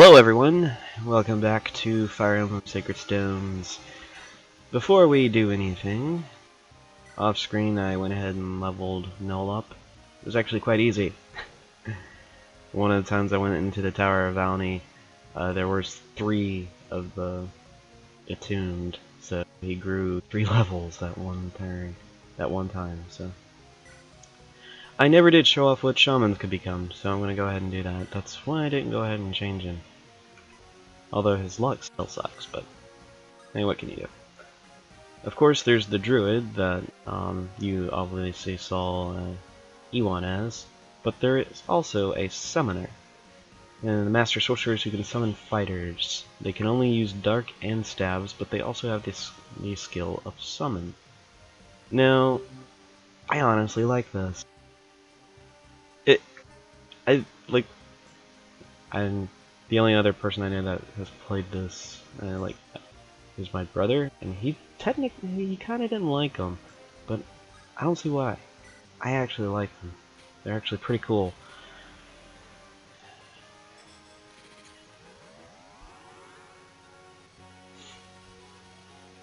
Hello everyone, welcome back to Fire Emblem Sacred Stones. Before we do anything, off screen I went ahead and leveled Null up. It was actually quite easy. One of the times I went into the Tower of Valny, there was 3 of the attuned, so he grew 3 levels that one time, so. I never did show off what shamans could become, so I'm gonna go ahead and do that. That's why I didn't go ahead and change him. Although his luck still sucks, but hey, what can you do? Of course, there's the druid that you obviously saw Ewan as, but there is also a summoner. And the master sorcerers who can summon fighters. They can only use dark and stabs, but they also have the skill of summon. Now, I honestly like this. I'm the only other person I know that has played this, is my brother, and he kind of didn't like them, but I don't see why. I actually like them. They're actually pretty cool.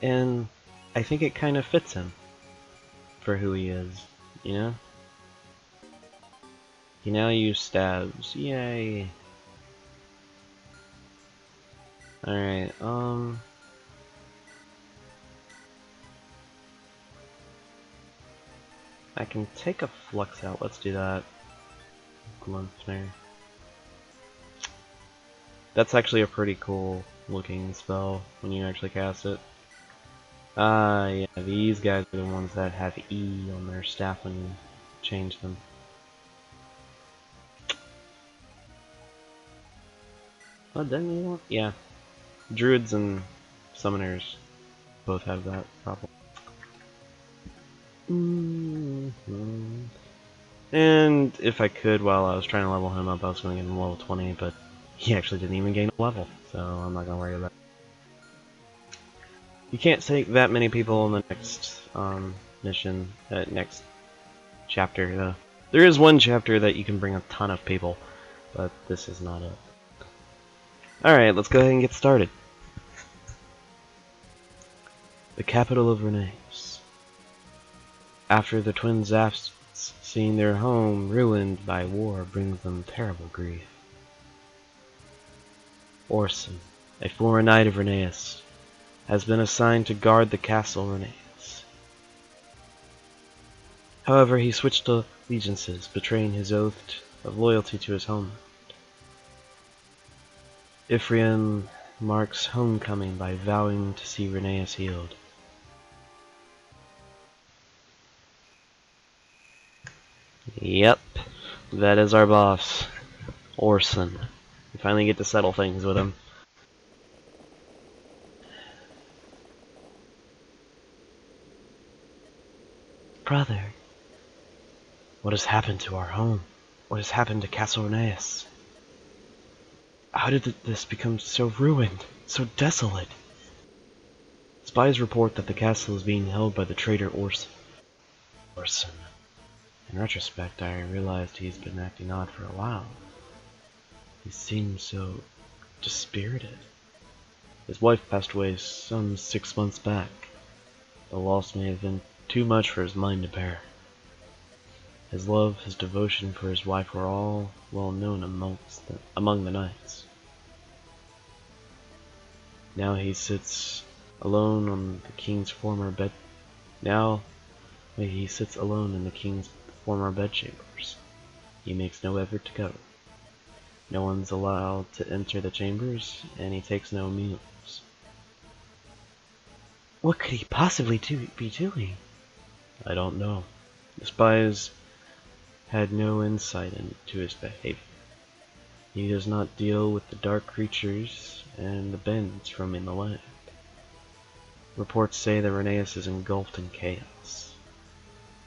And I think it kind of fits him for who he is, you know? He now uses stabs. Yay! Alright, I can take a flux out. Let's do that. Glumfner. That's actually a pretty cool looking spell when you actually cast it. Yeah, these guys are the ones that have E on their staff when you change them. Oh, doesn't he want? Yeah. Druids and summoners both have that problem. And if I could, while I was trying to level him up, I was going to get him level 20, but he actually didn't even gain a level, so I'm not going to worry about it. You can't take that many people in the next mission, next chapter, though. There is one chapter that you can bring a ton of people, but this is not it. Alright, let's go ahead and get started. The capital of Renais. After the twins' absence, seeing their home ruined by war brings them terrible grief. Orson, a former knight of Renais, has been assigned to guard the castle Renais. However, he switched allegiances, betraying his oath of loyalty to his homeland. Ephraim marks homecoming by vowing to see Renais healed. Yep, that is our boss, Orson. We finally get to settle things with him. Brother, what has happened to our home? What has happened to Castle Renais? How did this become so ruined, so desolate? Spies report that the castle is being held by the traitor Orson. Orson. In retrospect, I realized he's been acting odd for a while. He seems so dispirited. His wife passed away some 6 months back. The loss may have been too much for his mind to bear. His love, his devotion for his wife were all well known among the knights. Now he sits alone on the king's former bed. Now he sits alone in the king's former bedchambers. He makes no effort to go. No one's allowed to enter the chambers, and he takes no meals. What could he possibly be doing? I don't know. The spies had no insight into his behavior. He does not deal with the dark creatures and the bandits roaming the land. Reports say that Renais is engulfed in chaos.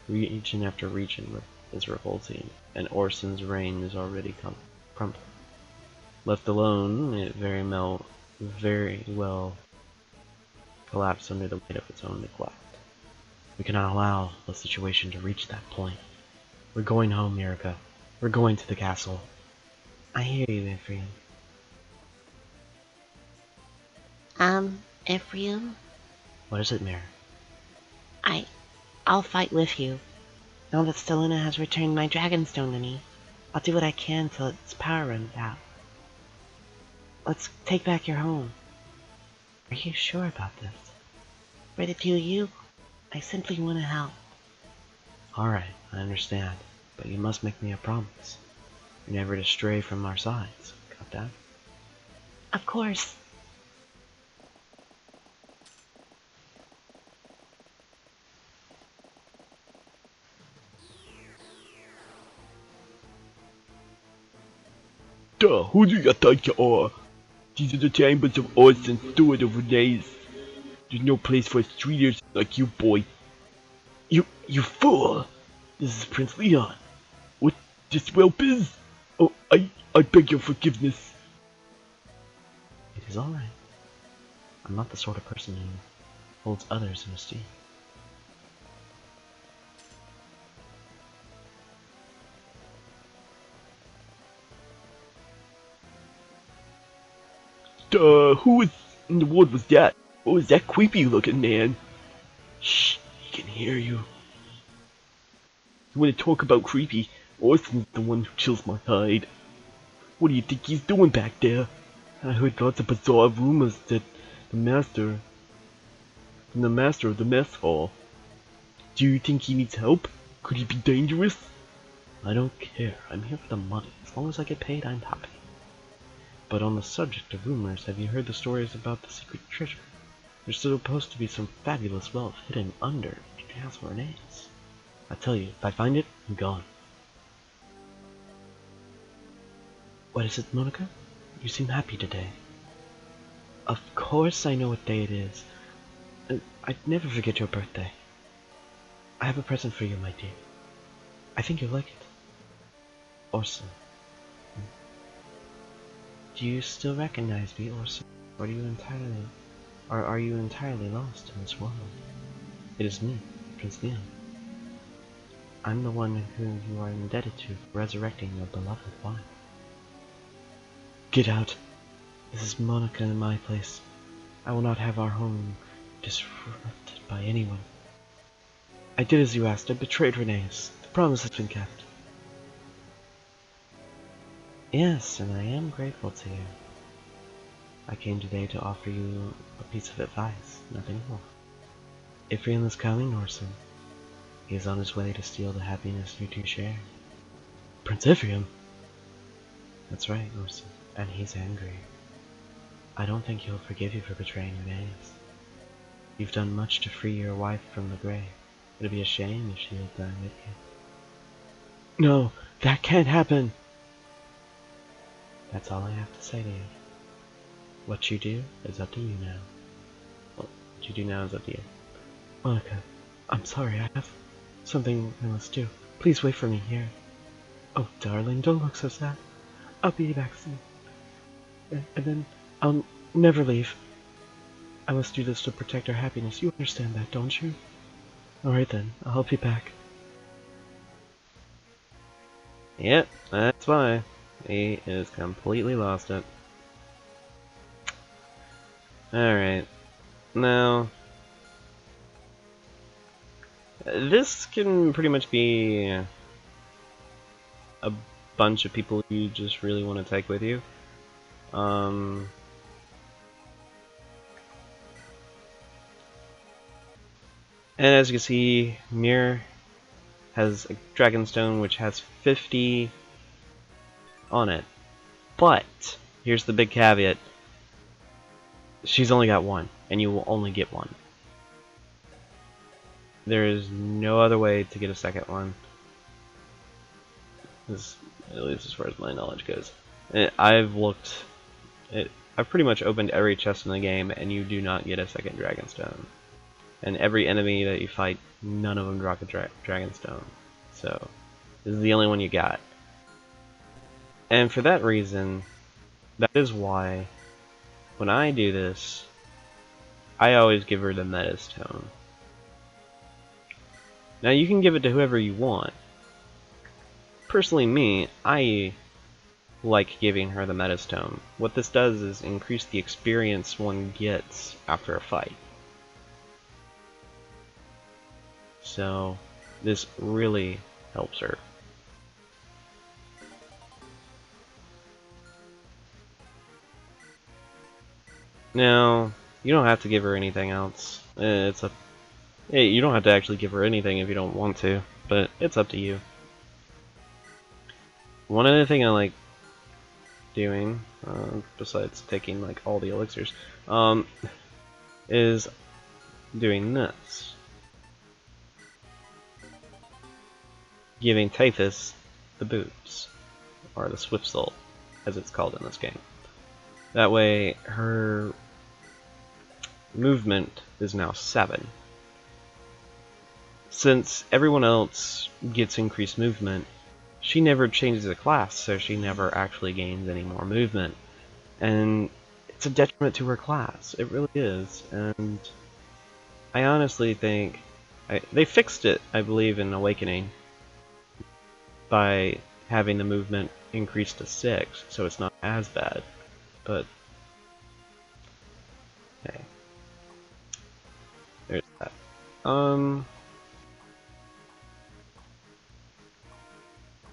Region after region is revolting, and Orson's reign is already crumbling. Left alone, it very well collapse under the weight of its own neglect. We cannot allow the situation to reach that point. We're going home, Mirka. We're going to the castle. I hear you, Ephraim. Ephraim, What is it, Mir? I'll fight with you. Now that Stelina has returned my Dragonstone to me, I'll do what I can till its power runs out. Let's take back your home. Are you sure about this? For the two of you, I simply want to help. Alright, I understand. But you must make me a promise. You're never to stray from our sides. Got that? Of course. Duh, who do you think you are? These are the chambers of Orson, steward of Renais. There's no place for streeters like you, boy. You fool! This is Prince Leon. What this whelp is? Oh, I beg your forgiveness. It is alright. I'm not the sort of person who holds others in esteem. Duh, who in the world was that? What was that creepy looking man? Shh, he can hear you. You wanna talk about creepy? Orson's the one who chills my hide. What do you think he's doing back there? I heard lots of bizarre rumors that the master of the mess hall. Do you think he needs help? Could he be dangerous? I don't care. I'm here for the money. As long as I get paid, I'm happy. But on the subject of rumors, have you heard the stories about the secret treasure? There's supposed to be some fabulous wealth hidden under Castle Renais. I tell you, if I find it, I'm gone. What is it, Monica? You seem happy today. Of course I know what day it is. I'd never forget your birthday. I have a present for you, my dear. I think you'll like it. Orson. Do you still recognize me, Orson? Or are you entirely lost in this world? It is me, Prince Leon. I'm the one whom you are indebted to for resurrecting your beloved wife. Get out! This is Monica in my place. I will not have our home disrupted by anyone. I did as you asked. I betrayed Renais. The promise has been kept. Yes, and I am grateful to you. I came today to offer you a piece of advice, nothing more. Ephraim is coming, Orson. He is on his way to steal the happiness you two share. Prince Ephraim? That's right, Orson, and he's angry. I don't think he'll forgive you for betraying Renais. You've done much to free your wife from the grave. It'd be a shame if she had done with you. No, that can't happen! That's all I have to say to you. What you do is up to you now. Well, what you do now is up to you. Monica, I'm sorry, I have something I must do. Please wait for me here. Oh, darling, don't look so sad. I'll be back soon. And then I'll never leave. I must do this to protect our happiness. You understand that, don't you? Alright then, I'll help you back. Yep, that's why. He is completely lost it. Alright. Now, this can pretty much be a bunch of people you just really want to take with you. And as you can see, Mir has a Dragonstone which has 50 on it. But here's the big caveat. She's only got one, and you will only get one. There is no other way to get a second one. At least as far as my knowledge goes. I've pretty much opened every chest in the game, and you do not get a second Dragonstone. And every enemy that you fight, none of them drop a Dragonstone. So, this is the only one you got. And for that reason, that is why, when I do this, I always give her the Meta Stone. Now you can give it to whoever you want. Personally me, I like giving her the Metastone. What this does is increase the experience one gets after a fight. So this really helps her. Now, you don't have to give her anything else. Hey, you don't have to actually give her anything if you don't want to, but it's up to you. One other thing I like doing, besides taking like all the elixirs, is doing this. Giving Typhus the boots, or the Swift Soul, as it's called in this game. That way, her movement is now 7. Since everyone else gets increased movement, she never changes a class, so she never actually gains any more movement. And it's a detriment to her class. It really is. And I honestly think they fixed it, I believe, in Awakening by having the movement increased to 6, so it's not as bad. But hey, there's that.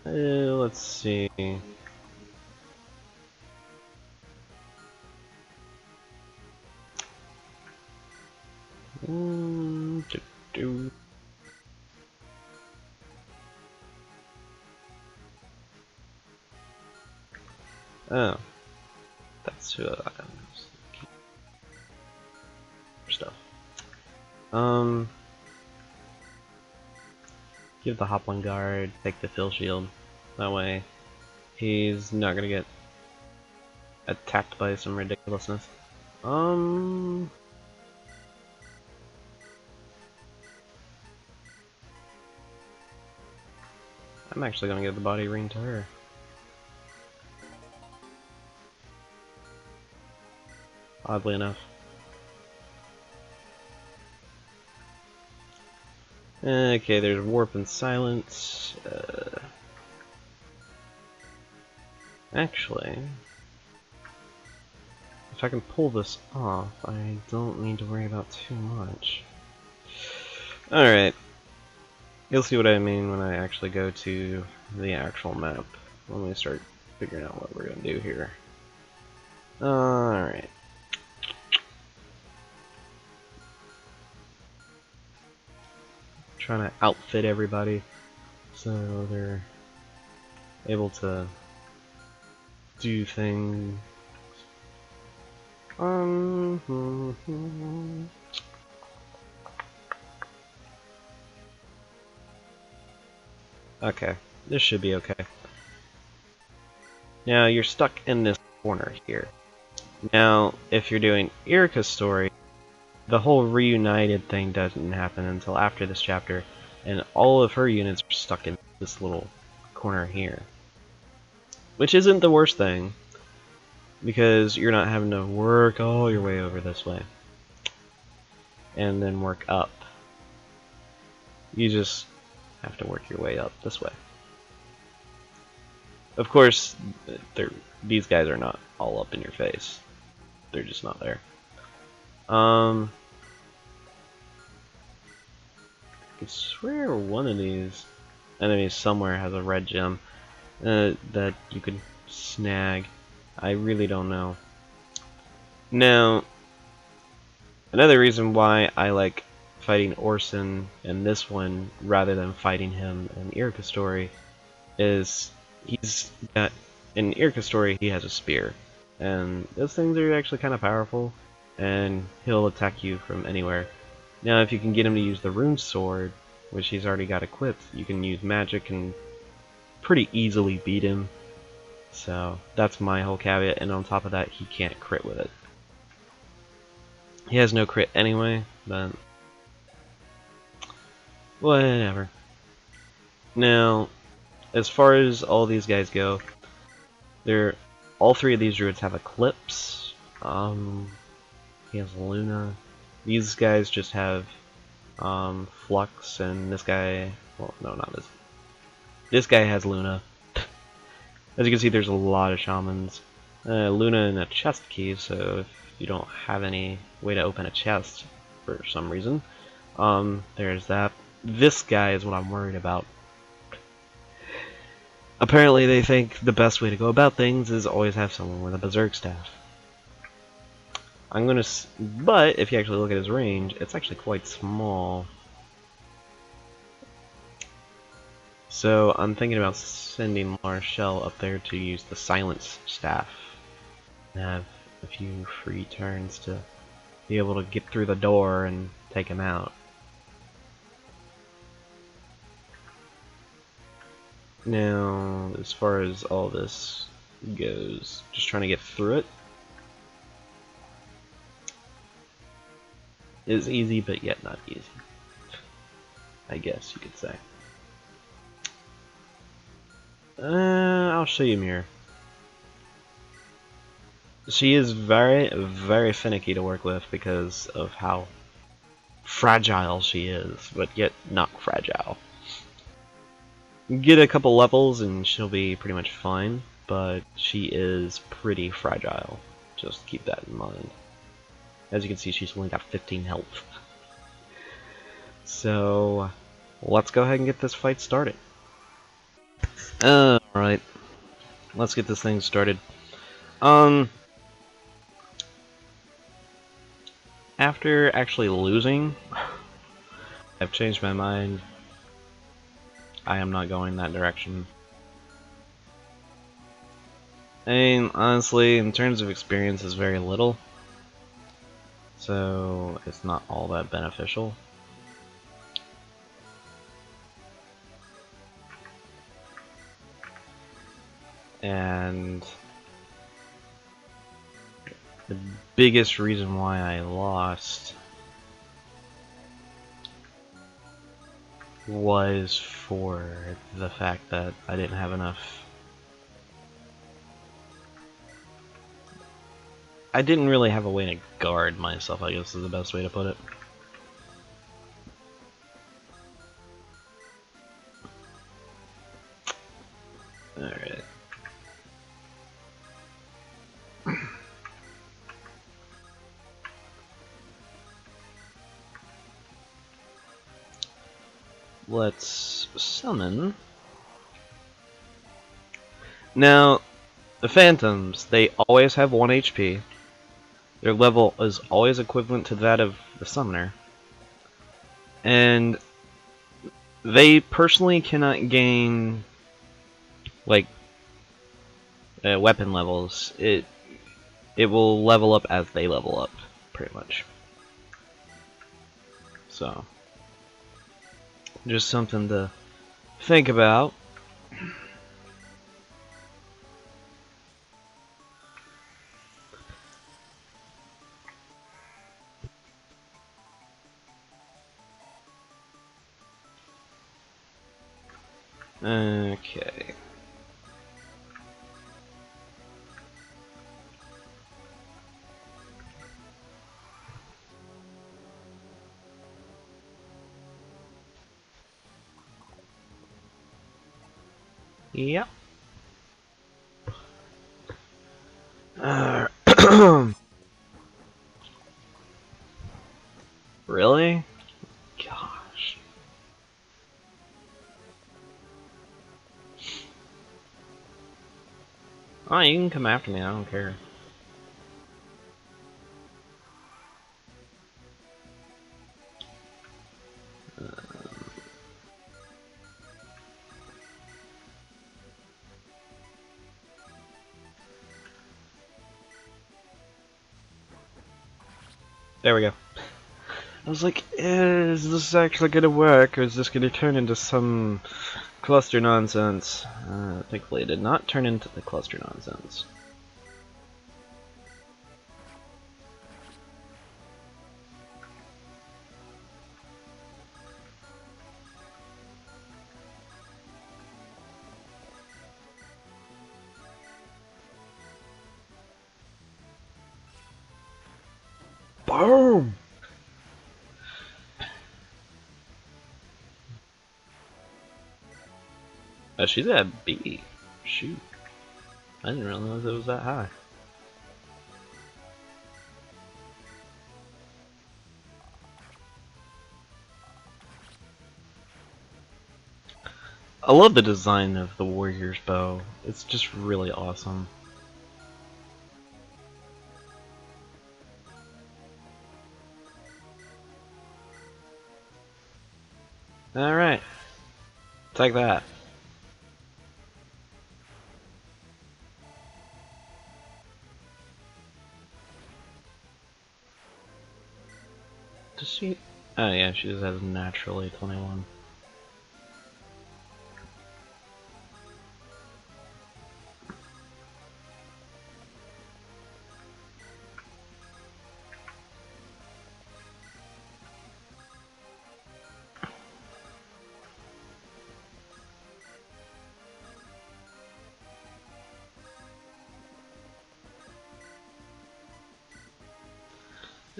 Let's see. Oh, that's who I was looking for stuff. Give the Hopland Guard, take the Fill Shield. That way, he's not gonna get attacked by some ridiculousness. I'm actually gonna give the body ring to her. Oddly enough. Okay, there's Warp and Silence. Actually, if I can pull this off, I don't need to worry about too much. Alright. You'll see what I mean when I actually go to the actual map. Let me start figuring out what we're going to do here. Alright. Trying to outfit everybody so they're able to do things. Okay, this should be okay. Now you're stuck in this corner here. Now, if you're doing Erica's story, the whole reunited thing doesn't happen until after this chapter, and all of her units are stuck in this little corner here. Which isn't the worst thing, because you're not having to work all your way over this way, and then work up. You just have to work your way up this way. Of course, these guys are not all up in your face. They're just not there. I swear one of these enemies somewhere has a red gem that you could snag. I really don't know. Now, another reason why I like fighting Orson in this one rather than fighting him in Erica's story is in Erica's story he has a spear, and those things are actually kind of powerful, and he'll attack you from anywhere. Now if you can get him to use the rune sword, which he's already got equipped, you can use magic and pretty easily beat him. So that's my whole caveat, and on top of that he can't crit with it. He has no crit anyway, but whatever. Now, as far as all these guys go, all 3 of these druids have Eclipse. He has Luna. These guys just have Flux, and this guy, well, no, not this. This guy has Luna. As you can see, there's a lot of shamans. Luna and a chest key, so if you don't have any way to open a chest for some reason, there's that. This guy is what I'm worried about. Apparently they think the best way to go about things is always have someone with a berserk staff. But if you actually look at his range, it's actually quite small. So I'm thinking about sending Marshall up there to use the silence staff and have a few free turns to be able to get through the door and take him out. Now, as far as all this goes, just trying to get through it is easy, but yet not easy, I guess you could say. I'll show you Mirror. She is very, very finicky to work with because of how fragile she is, but yet not fragile. Get a couple levels and she'll be pretty much fine, but she is pretty fragile. Just keep that in mind. As you can see, she's only got 15 health. So, let's go ahead and get this fight started. Alright, let's get this thing started. After actually losing, I've changed my mind. I am not going that direction. And honestly, in terms of experience, it's very little. So, it's not all that beneficial. And the biggest reason why I lost was for the fact that I didn't have enough. I didn't really have a way to guard myself, I guess is the best way to put it. Alright. Let's summon. Now, the Phantoms, they always have 1 HP. Their level is always equivalent to that of the Summoner. And they personally cannot gain, like, weapon levels. It will level up as they level up, pretty much. So, just something to think about. Okay. Yep. Really? Gosh. Oh, you can come after me, I don't care. There we go. I was like, is this actually gonna work, or is this gonna turn into some cluster nonsense? Thankfully it did not turn into the cluster nonsense. Boom! She's at B. Shoot. I didn't realize it was that high. I love the design of the warrior's bow. It's just really awesome. Alright. Take that. Does she? Oh yeah, she just has naturally 21.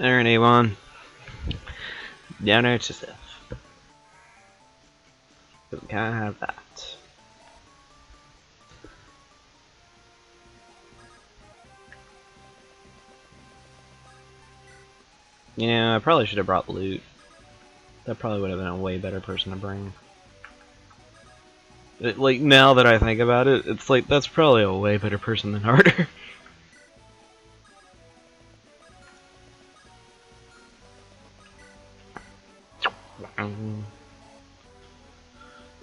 Alright, Avon. Down there to stuff. We can't have that. Yeah, I probably should have brought loot. That probably would have been a way better person to bring. Like, now that I think about it, it's like, that's probably a way better person than Harder.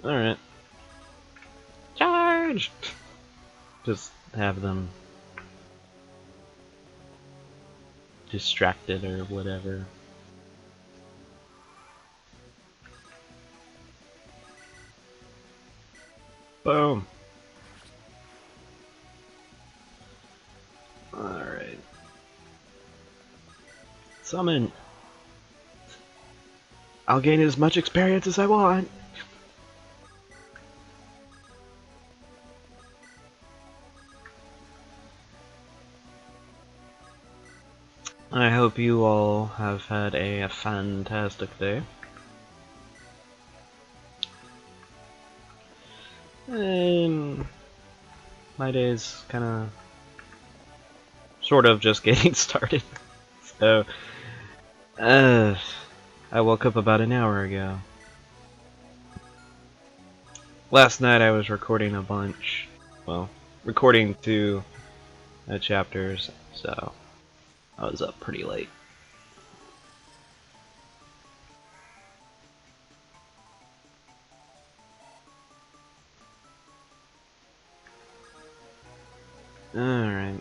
Alright. Charge! Just have them distracted or whatever. Boom! Alright. Summon! I'll gain as much experience as I want! I hope you all have had a fantastic day. My day's kinda sort of just getting started. So, I woke up about an hour ago. Last night I was recording a bunch. Well, recording 2 chapters, so I was up pretty late. Alright.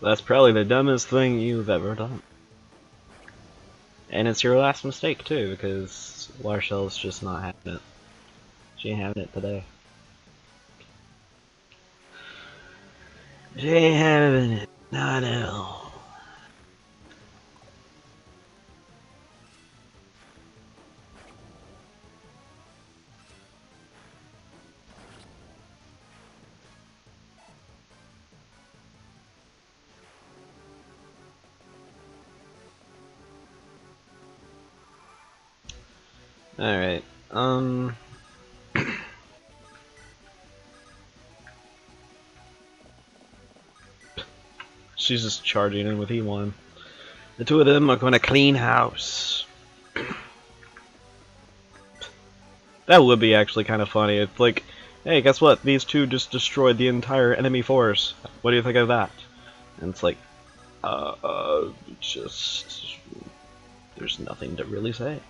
That's probably the dumbest thing you've ever done. And it's your last mistake too, because Larshell's just not having it. She ain't having it today. She ain't having it. Not at all. Alright, she's just charging in with E1. The two of them are going to clean house. That would be actually kind of funny. It's like, hey, guess what? These two just destroyed the entire enemy force. What do you think of that? And it's like, just... there's nothing to really say.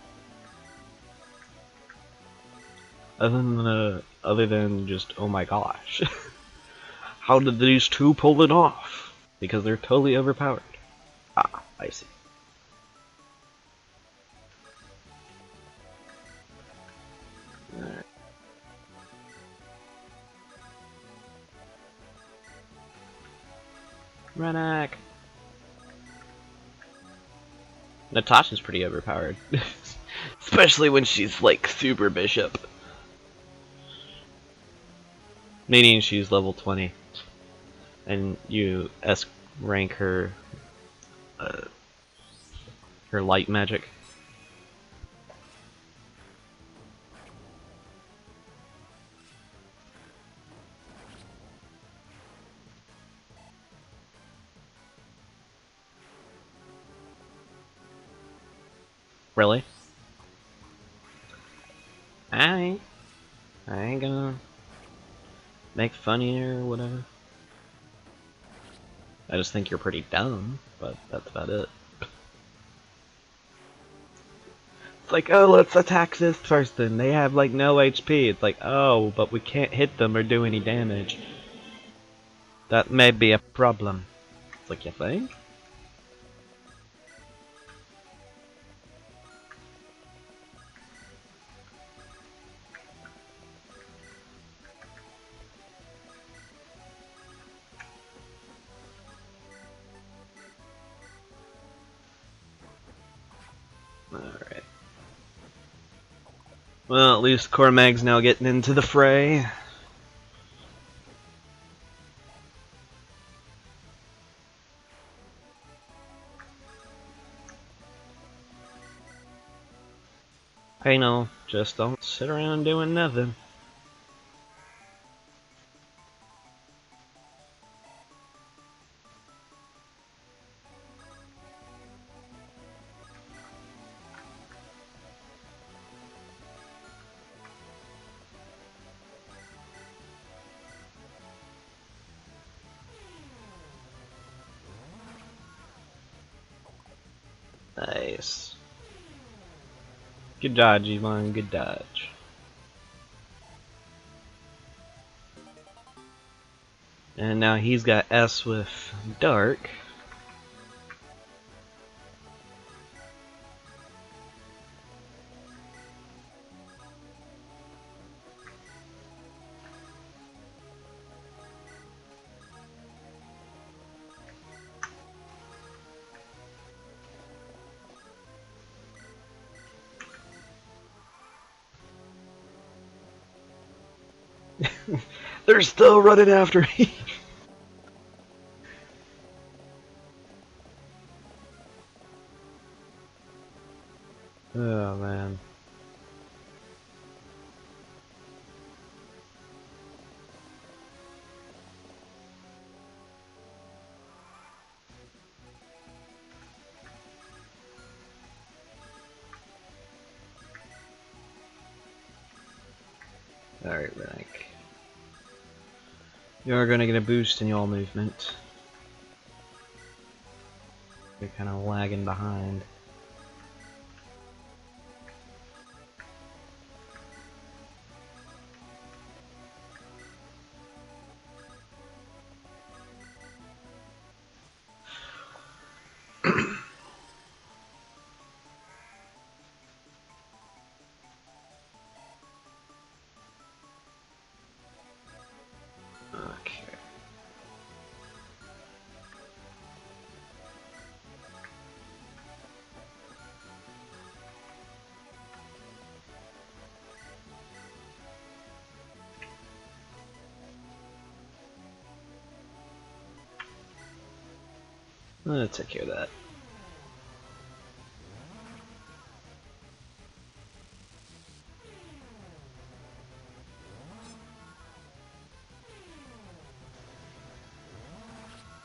Other than just, oh my gosh. How did these two pull it off? Because they're totally overpowered. Ah, I see. Alright. Renak! Natasha's pretty overpowered. Especially when she's like super bishop. Meaning she's level 20. And you S rank her her light magic. Really? I ain't gonna make fun of you or whatever. I just think you're pretty dumb, but that's about it. It's like, oh, let's attack this person. They have like no HP. It's like, oh, but we can't hit them or do any damage. That may be a problem. It's like, you think? Alright. Well, at least Cormag's now getting into the fray. Hey, no, just don't sit around doing nothing. Nice. Good dodge, Elon, good dodge. And now he's got S with Dark. They're still running after me. Oh man. Alright, Rank. You're gonna get a boost in your movement. You're kinda lagging behind. Okay. Let's take care of that.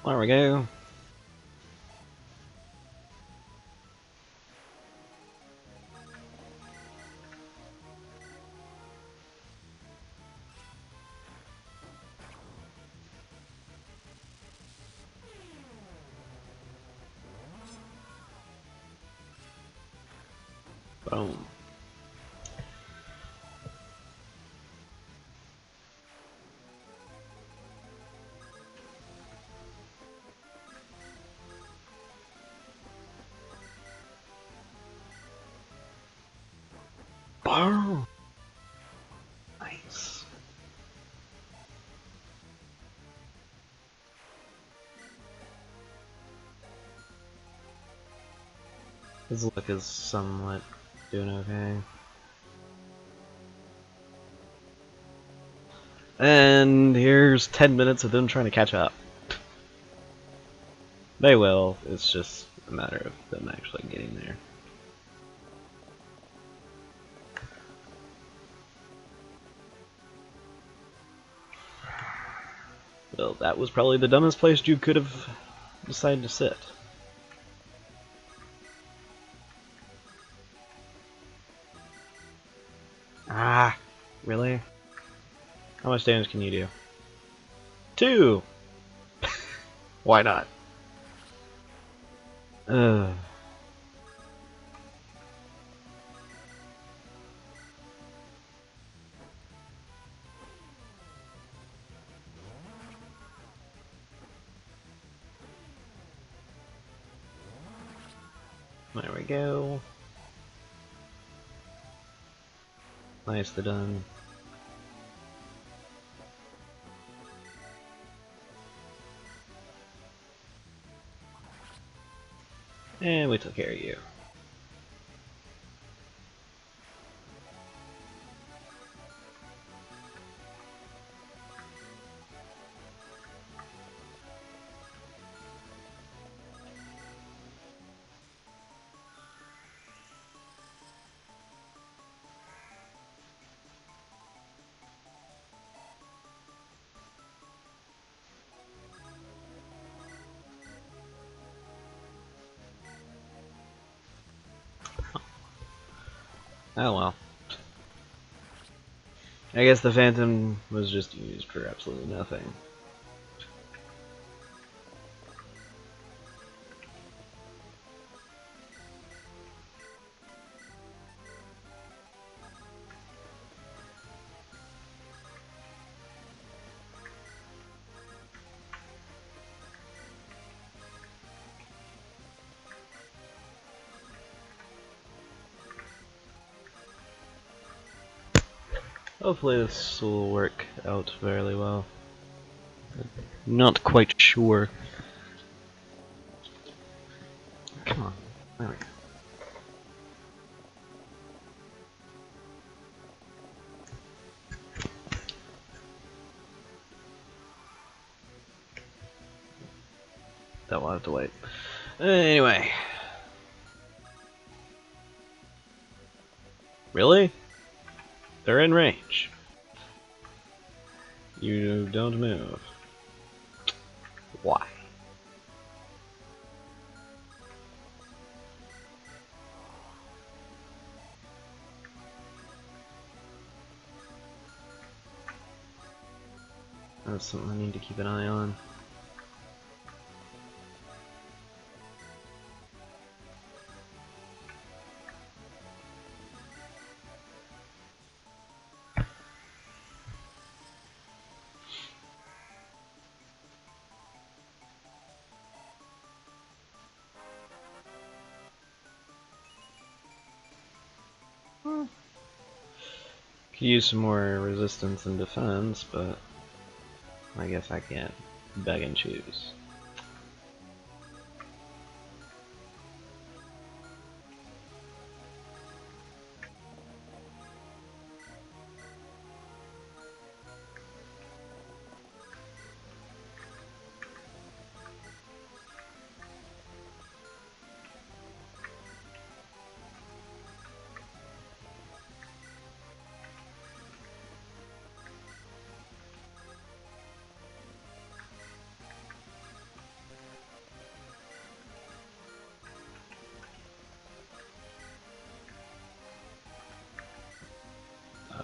There we go. Boom. Boom. Nice. His luck is somewhat doing okay. And here's 10 minutes of them trying to catch up. They will, it's just a matter of them actually getting there. Well, that was probably the dumbest place you could have decided to sit. Ah, really? How much damage can you do? 2! Why not? Ugh. There we go. Nicely done. And we took care of you. Oh well. I guess the Phantom was just used for absolutely nothing. Hopefully this will work out fairly well. Not quite sure. Come on. There we go. That will have to wait. Anyway. Really? They're in range. You don't move. Why? That's something I need to keep an eye on. Could use some more resistance and defense, but I guess I can't beg and choose.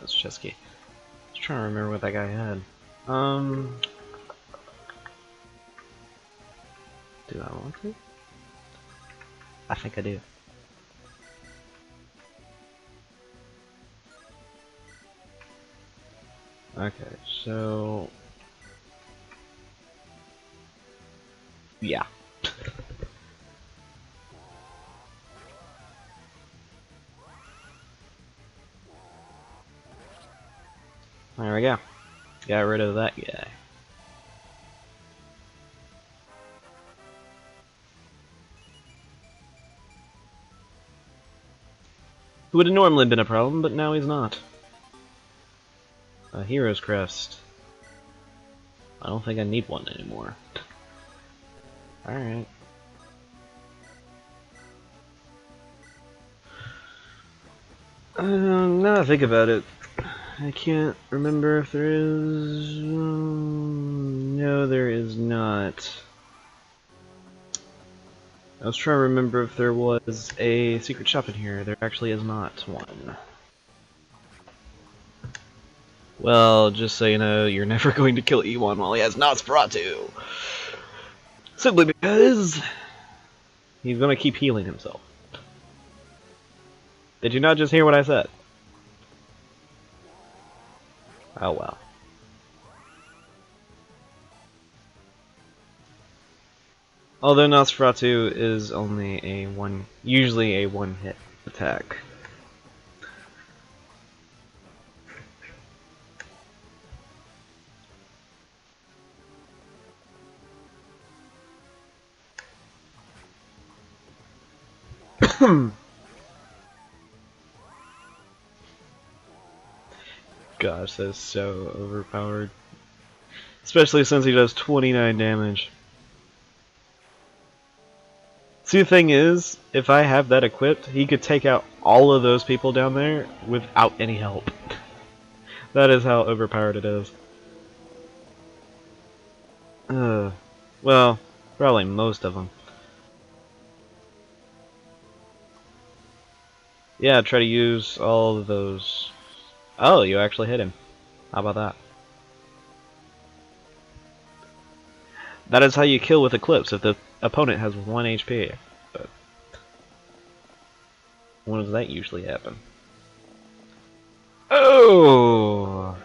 It's Chesky. Just trying to remember what that guy had. Do I want to? I think I do. Okay, so yeah. There we go. Got rid of that guy. Who would have normally been a problem, but now he's not. A hero's crest. I don't think I need one anymore. Alright. Now that I think about it, I can't remember if there is... no, there is not. I was trying to remember if there was a secret shop in here. There actually is not one. Well, just so you know, you're never going to kill E1 while he has Nosferatu. Simply because he's going to keep healing himself. Did you not just hear what I said? Oh well. Although Nosferatu is only usually a one-hit attack. Gosh, that's so overpowered. Especially since he does 29 damage. See, the thing is, if I have that equipped, he could take out all of those people down there without any help. That is how overpowered it is. Well, probably most of them. Yeah, try to use all of those. Oh, you actually hit him. How about that? That is how you kill with Eclipse if the opponent has 1 HP. But when does that usually happen? Oh!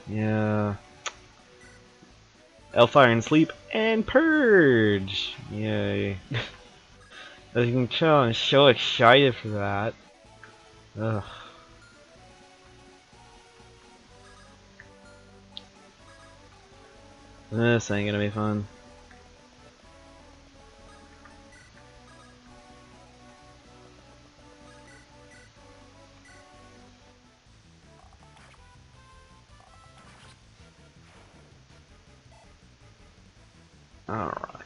Yeah. Hellfire and Sleep and Purge! Yay. As you can tell, I'm so excited for that. Ugh. This ain't gonna be fun. Alright.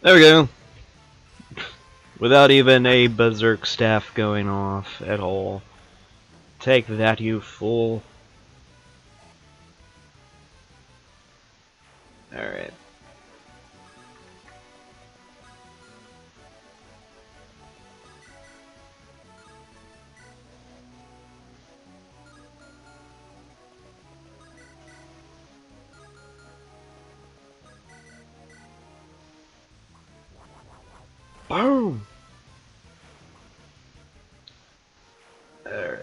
There we go. Without even a berserk staff going off at all. Take that, you fool. Alright. Boom! Alright.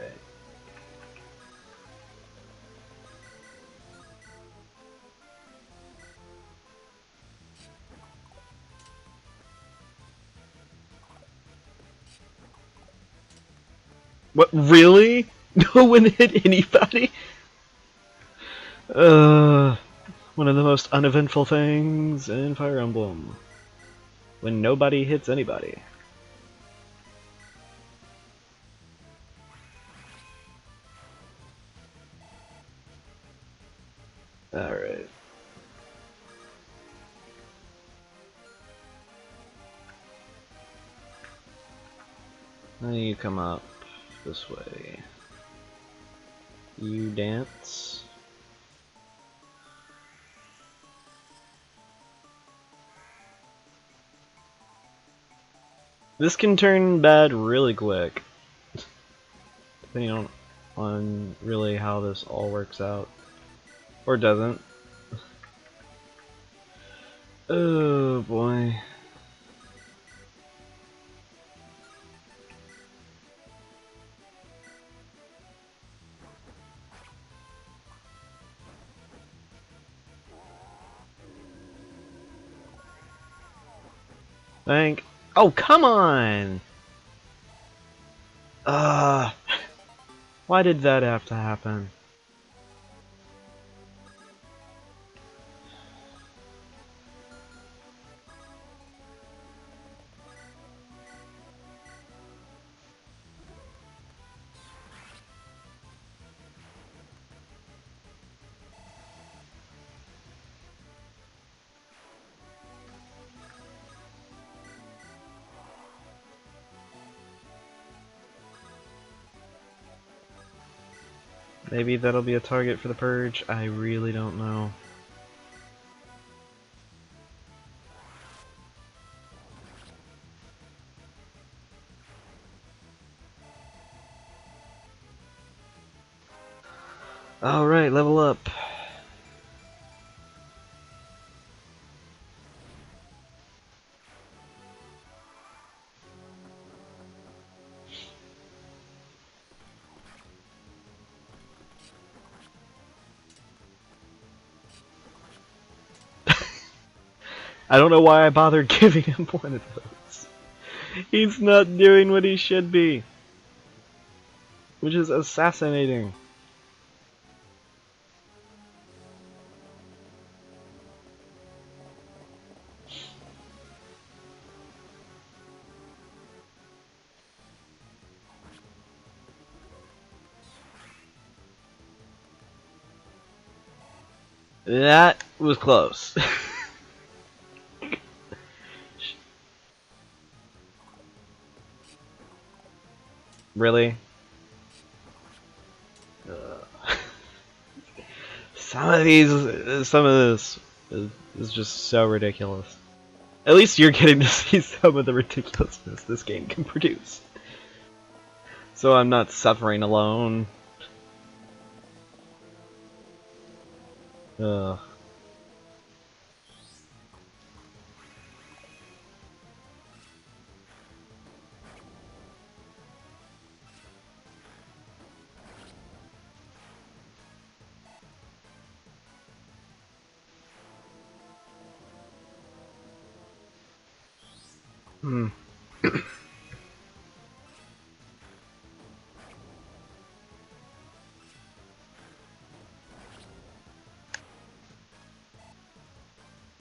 What, really? No one hit anybody? One of the most uneventful things in Fire Emblem. When nobody hits anybody. Alright. Now you come up this way. You dance. This can turn bad really quick. Depending on really how this all works out. Or doesn't. Oh boy. Thank. Oh, come on! Why did that have to happen? Maybe that'll be a target for the purge. I really don't know. Alright, level up. I don't know why I bothered giving him one of those. He's not doing what he should be. Which is assassinating. That was close. Really? Some of this is just so ridiculous. At least you're getting to see some of the ridiculousness this game can produce. So I'm not suffering alone. Ugh. Hmm.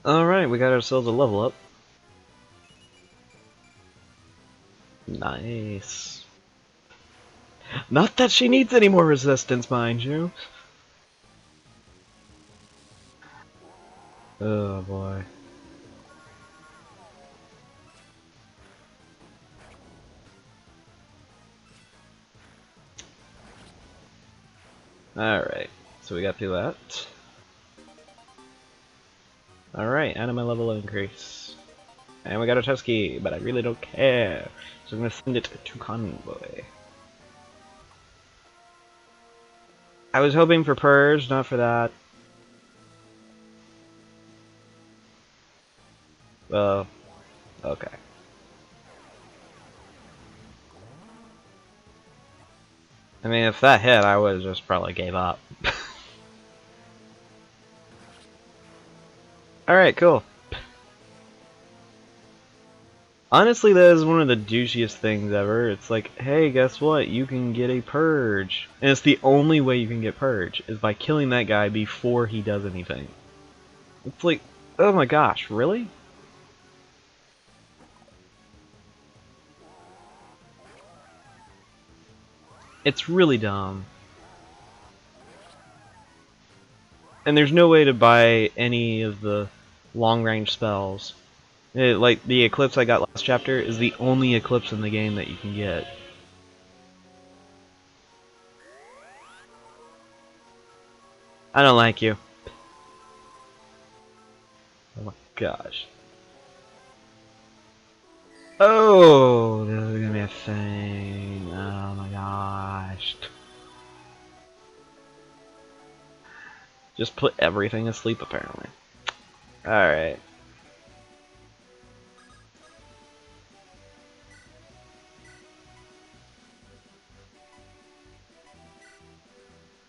Alright, we got ourselves a level up. Nice. Not that she needs any more resistance, mind you. Oh boy. Alright, so we got through that. Alright, and my level increase. And we got a Tusky, but I really don't care. So I'm gonna send it to Convoy. I was hoping for Purge, not for that. Well, okay. I mean, if that hit, I would have just probably gave up. Alright, cool. Honestly, that is one of the douchiest things ever. It's like, hey, guess what? You can get a Purge. And it's the only way you can get Purge, is by killing that guy before he does anything. It's like, oh my gosh, really? It's really dumb. And there's no way to buy any of the long-range spells. Like, the Eclipse I got last chapter is the only Eclipse in the game that you can get. I don't like you. Oh my gosh. Oh, this is gonna be a thing. Oh my gosh. Just put everything asleep, apparently. Alright.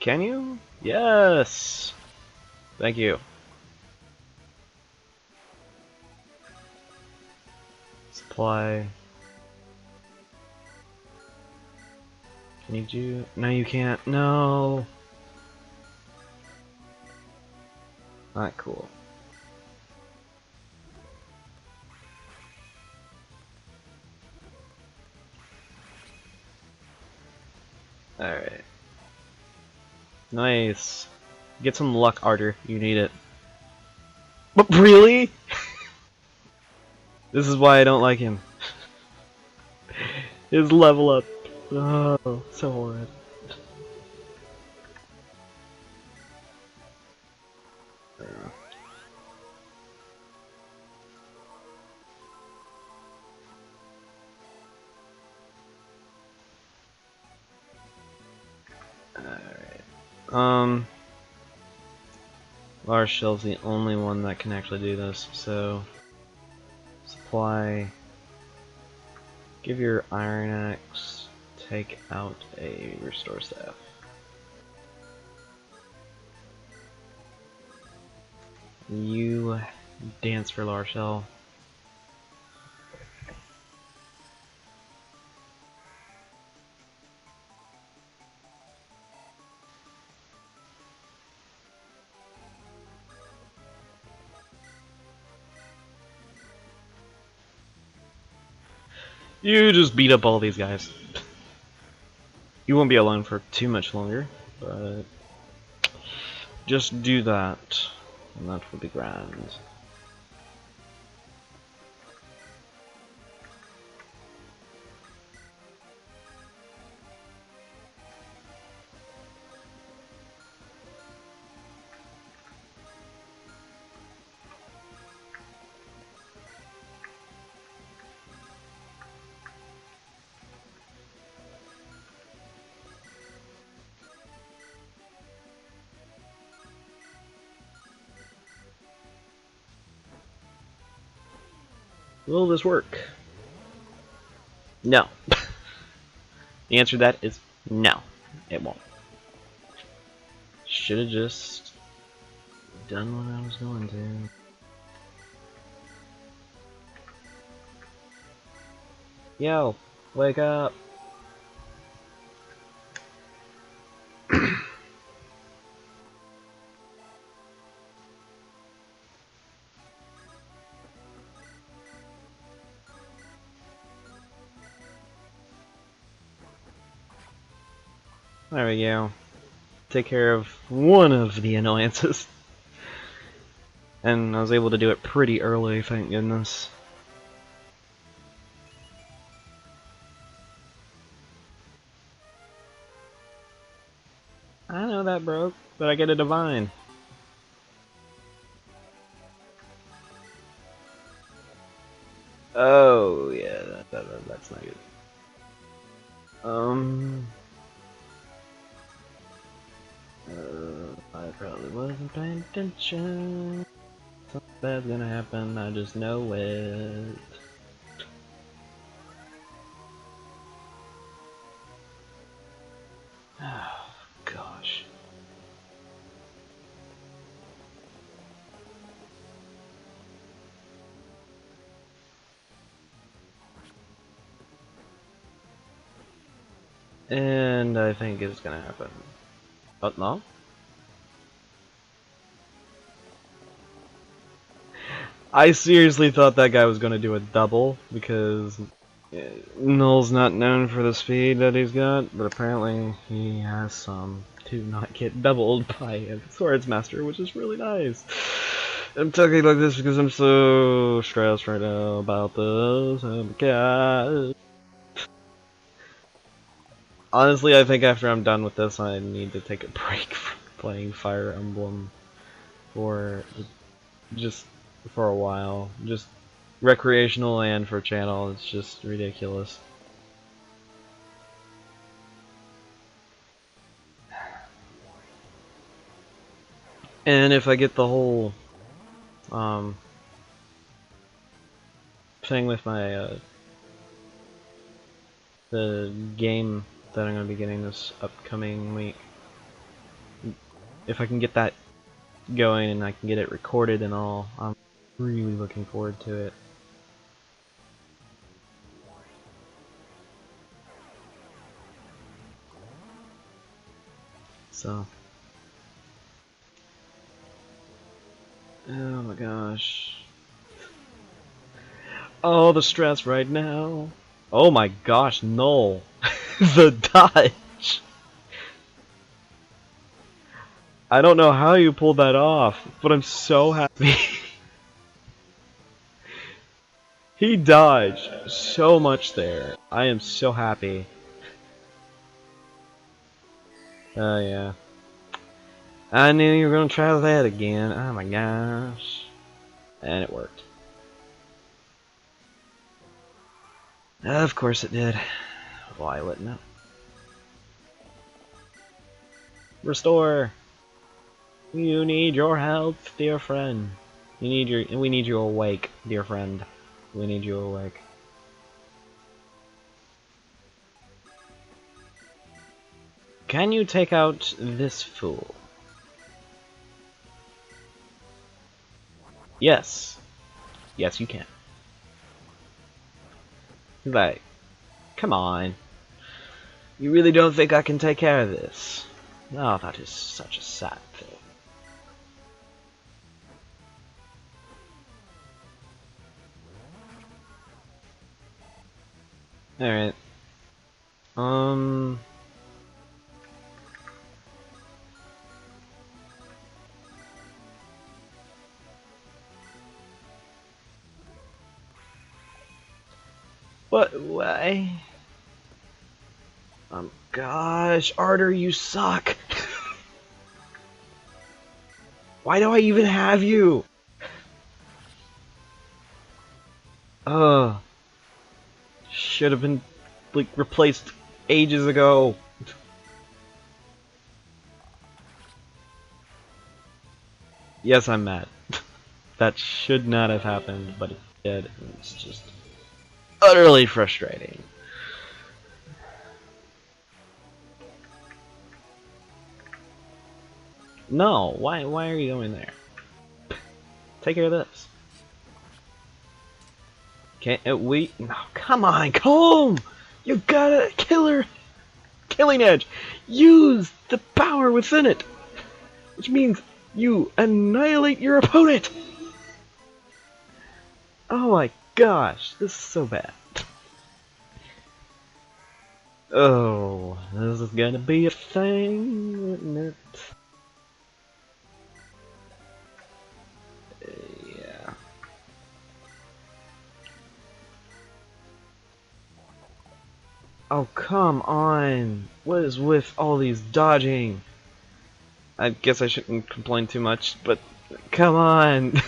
Can you? Yes! Thank you. Supply. Can you do? No, you can't. No! Not cool. Alright. Nice. Get some luck, Arter. You need it. But really? This is why I don't like him. His level up. Oh, so horrid. Large Shell's the only one that can actually do this, so supply. Give your Iron Axe, take out a Restore Staff. You dance for Large Shell. You just beat up all these guys. You won't be alone for too much longer, but just do that, and that will be grand. Will this work? No. The answer to that is no, it won't. Should have just done what I was going to. Yo, wake up. There we go. Take care of one of the annoyances. And I was able to do it pretty early, thank goodness. I know that broke, but I get a divine. Oh, yeah, that's not good. I probably wasn't paying attention. Something bad's gonna happen, I just know it. Oh, gosh. And I think it's gonna happen. Oh, no? I seriously thought that guy was gonna do a double, because Null's not known for the speed that he's got, but apparently he has some to not get doubled by a Swords Master, which is really nice. I'm talking like this because I'm so stressed right now about this. Oh my god. Honestly, I think after I'm done with this, I need to take a break from playing Fire Emblem for just for a while. Just recreational and for channel. It's just ridiculous. And if I get the whole thing with my the game that I'm going to be getting this upcoming week, if I can get that going and I can get it recorded and all, I'm really looking forward to it. So, oh my gosh. Oh, the stress right now. Oh my gosh, Null. The dodge. I don't know how you pulled that off, but I'm so happy. He dodged so much there. I am so happy. Oh yeah. I knew you were gonna try that again. Oh my gosh. And it worked. Of course it did. Why wouldn't it? Restore! You need your help, dear friend. We need you awake, dear friend. We need you awake. Can you take out this fool? Yes. Yes, you can. Like, come on. You really don't think I can take care of this? Oh, that is such a sad thing. Alright. What? Why? Gosh, Arter, you suck. Why do I even have you? Should have been, like, replaced ages ago. Yes, I'm mad. That should not have happened, but it did. It's just utterly frustrating. No, why are you going there? Take care of this. Can't we? No, come on, Comb! You gotta killing edge. Use the power within it, which means you annihilate your opponent. Oh my gosh, this is so bad. Oh, this is gonna be a thing, isn't it? Yeah. Oh, come on. What is with all these dodging? I guess I shouldn't complain too much, but come on.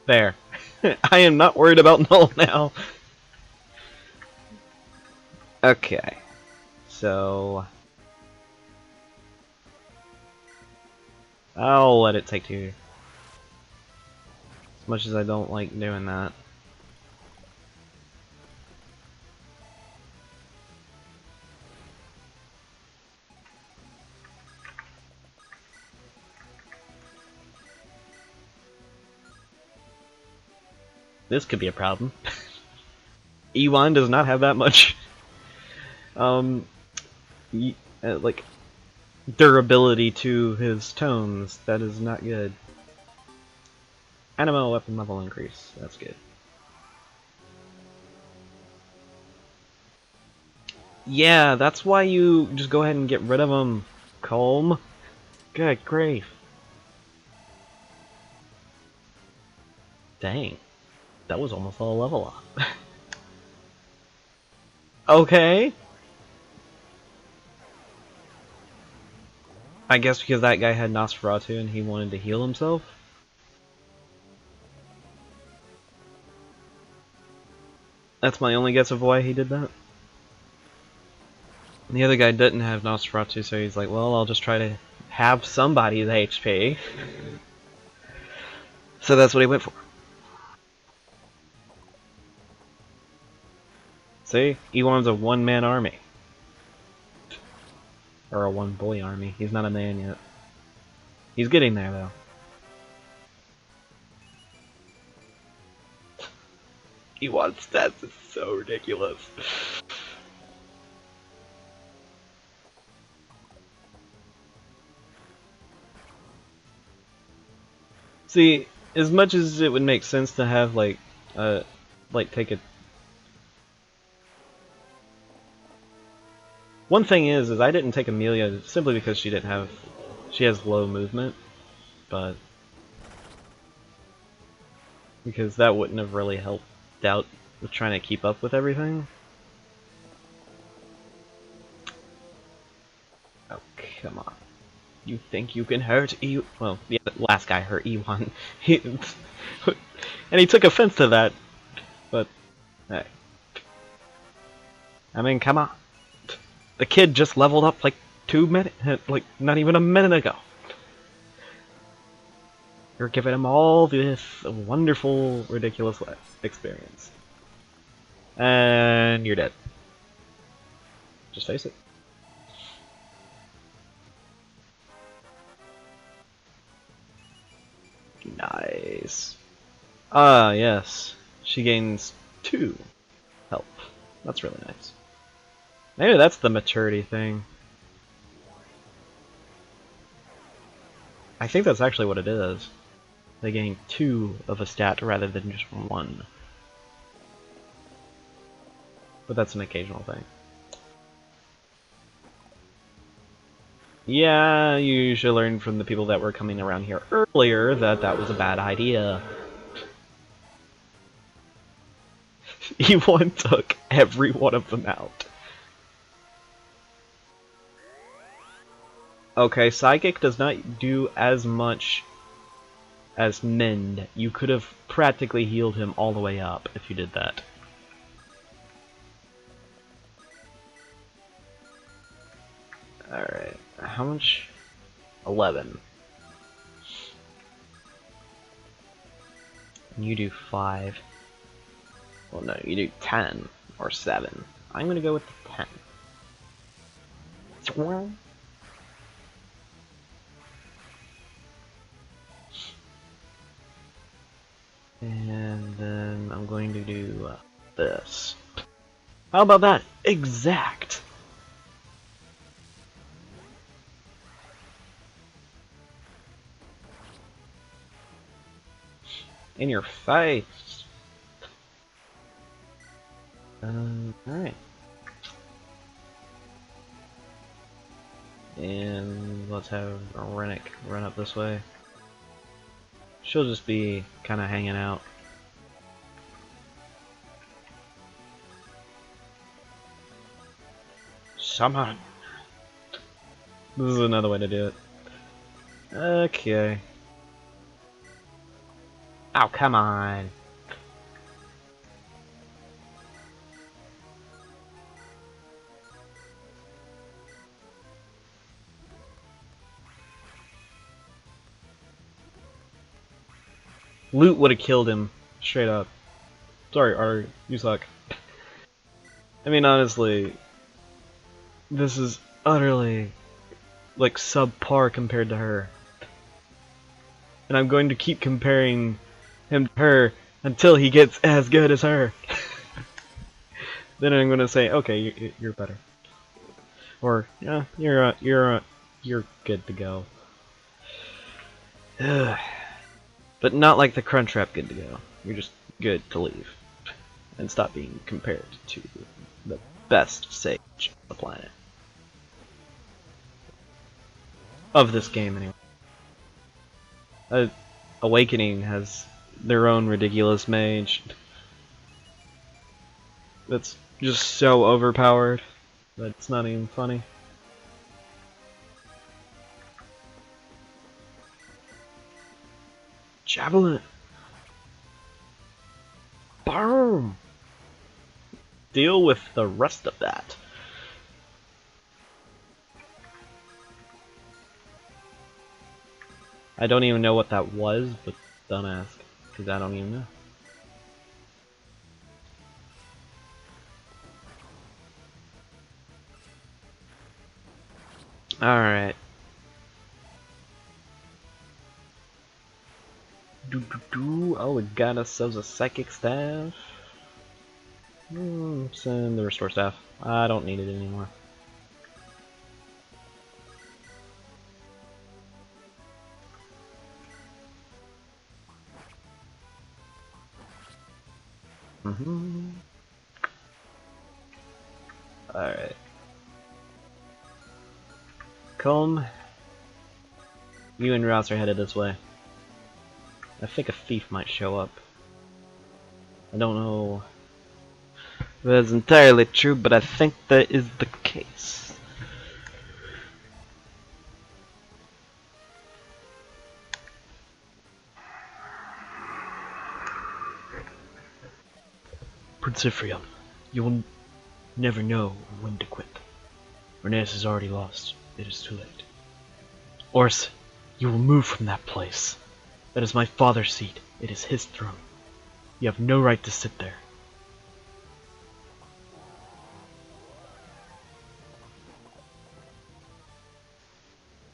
There. I am not worried about Null now. Okay. So I'll let it take 2. As much as I don't like doing that. This could be a problem. Ewan does not have that much like durability to his tones. That is not good. Animo weapon level increase. That's good. Yeah, that's why you just go ahead and get rid of him, Colm. Good grief. Dang. That was almost all level up. Okay. I guess because that guy had Nosferatu and he wanted to heal himself. That's my only guess of why he did that. The other guy didn't have Nosferatu, so he's like, well, I'll just try to have somebody's HP. So that's what he went for. See? Ewan's a one-man army. Or a one-boy army. He's not a man yet. He's getting there, though. Ewan's stats is so ridiculous. See, as much as it would make sense to have, like take a... One thing is I didn't take Amelia simply because she didn't have... She has low movement, but... Because that wouldn't have really helped out with trying to keep up with everything. Oh, come on. You think you can hurt E? Well, the last guy hurt E1. He, and he took offense to that. But, hey. I mean, come on. The kid just leveled up like 2 minutes, like not even a minute ago. You're giving him all this wonderful, ridiculous experience. And you're dead. Just face it. Nice. Ah, yes. She gains 2 health. That's really nice. Maybe that's the maturity thing. I think that's actually what it is. They gain 2 of a stat rather than just 1. But that's an occasional thing. Yeah, you should learn from the people that were coming around here earlier that that was a bad idea. E1 took every one of them out. Okay, Psychic does not do as much as Mend. You could have practically healed him all the way up if you did that. Alright, how much? 11. And you do 5. Well, no, you do 10 or 7. I'm gonna go with the 10. And then I'm going to do this. How about that? Exact! In your face! Alright. And let's have Renais run up this way. She'll just be kind of hanging out. Summon! This is another way to do it. Okay. Oh, come on! Loot would have killed him, straight up. Sorry, Arter, you suck. I mean, honestly, this is utterly, like, subpar compared to her. And I'm going to keep comparing him to her until he gets as good as her. Then I'm going to say, okay, you're better. Or, yeah, you're good to go. But not like the Crunchwrap good to go. You're just good to leave. And stop being compared to the best sage on the planet. Of this game, anyway. Awakening has their own ridiculous mage. That's just so overpowered that it's not even funny. Javelin! Boom! Deal with the rest of that. I don't even know what that was, but don't ask, because I don't even know. Alright. Oh, we got ourselves a psychic staff. Send the restore staff. I don't need it anymore. Alright. Comb. You and Rouse are headed this way. I think a thief might show up. I don't know if that's entirely true, but I think that is the case. Prince Ephraim, you will never know when to quit. Renais is already lost. It is too late. Orson, you will move from that place. That is my father's seat. It is his throne. You have no right to sit there.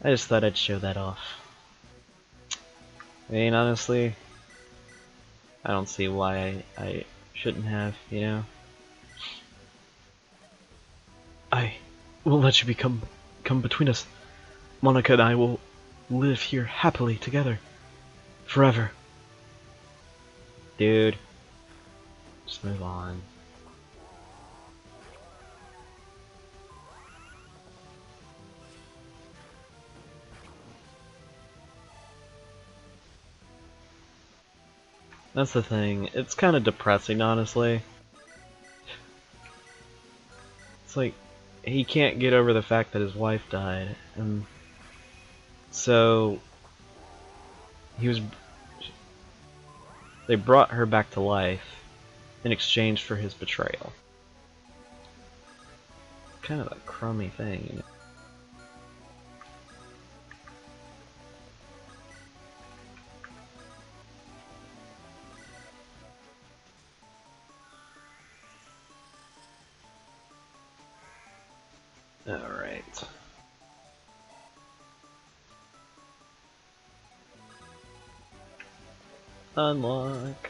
I just thought I'd show that off. I mean, honestly, I don't see why I shouldn't have, you know? I will let you come between us. Monica and I will live here happily together. Forever. Dude, just move on. That's the thing. It's kind of depressing, honestly. It's like, he can't get over the fact that his wife died, and so they brought her back to life in exchange for his betrayal. Kind of a crummy thing, you know? Alright. Unlock.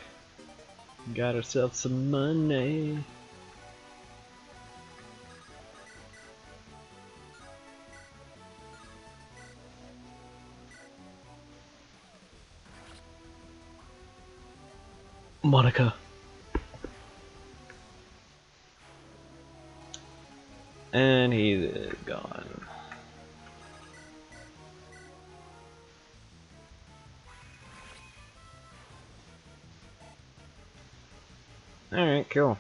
Got ourselves some money. Monica. And he's gone. Alright, cool.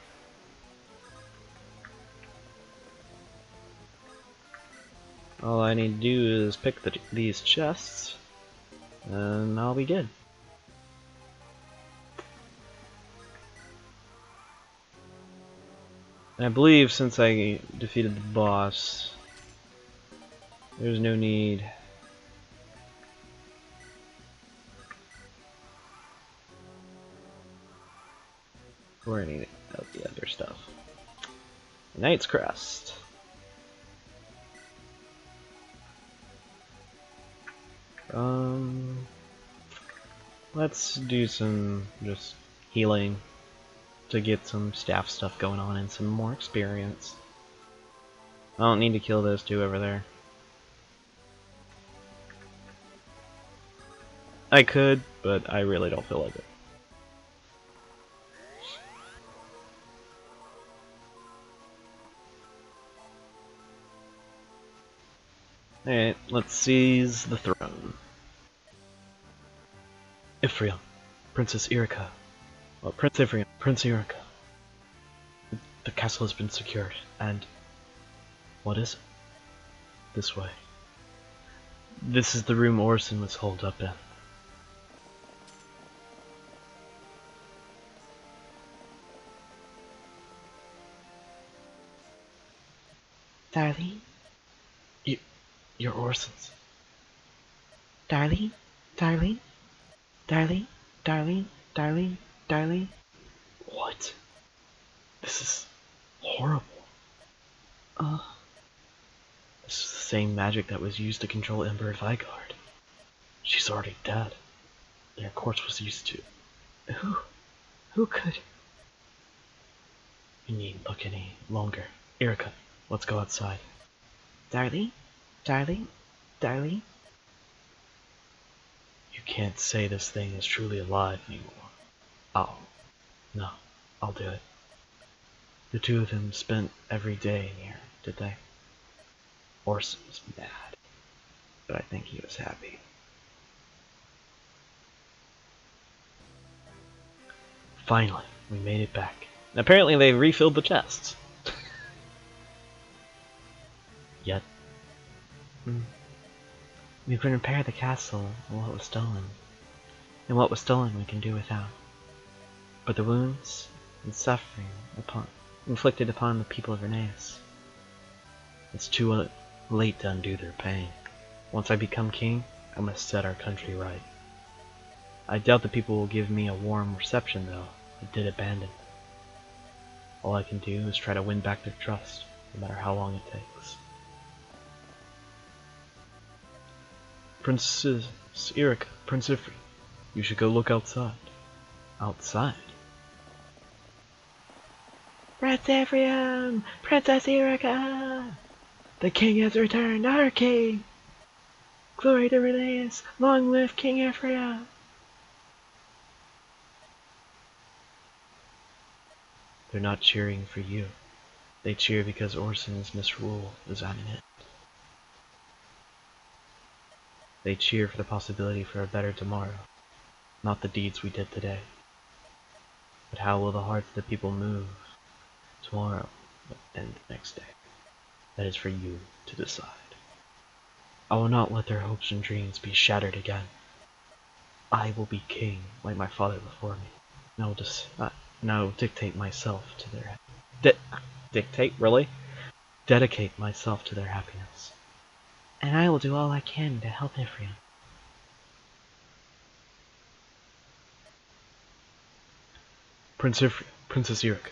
All I need to do is pick these chests, and I'll be good. And I believe since I defeated the boss, there's no need for any of the other stuff. Knight's Crest. Let's do some just healing to get some staff stuff going on and some more experience. I don't need to kill those two over there. I could, but I really don't feel like it. Alright, let's seize the throne. Ephraim. Princess Erica. Well, Prince Ephraim. Prince Erica. The castle has been secured, and... what is it? This way. This is the room Orson was holed up in. Darling? You're Orson's. Darling? Darling? Darling? Darling? Darling? Darling? What? This is horrible. This is the same magic that was used to control Emperor Vigard. She's already dead. And her corpse was used to... Who could? You needn't look any longer. Erica, let's go outside. Darling? Darling? Darling? You can't say this thing is truly alive anymore. No, I'll do it. The two of them spent every day in here, did they? Orson was mad, but I think he was happy. Finally, we made it back. And apparently they refilled the chests. Yet, We can repair the castle and what was stolen. And what was stolen we can do without. But the wounds, and suffering inflicted upon the people of Renais. It's too late to undo their pain. Once I become king, I must set our country right. I doubt the people will give me a warm reception, though. I did abandon them. All I can do is try to win back their trust, no matter how long it takes. Princess Erika, Prince Ephraim, you should go look outside. Outside? Prince Ephraim! Princess Erika! The king has returned, our king! Glory to Renais! Long live King Ephraim! They're not cheering for you. They cheer because Orson's misrule is at an end. They cheer for the possibility for a better tomorrow, not the deeds we did today. But how will the hearts of the people move tomorrow and the next day? That is for you to decide. I will not let their hopes and dreams be shattered again. I will be king like my father before me, and I will dictate myself to their dictate, really? Dedicate myself to their happiness. And I will do all I can to help Ephraim. Princess Erika,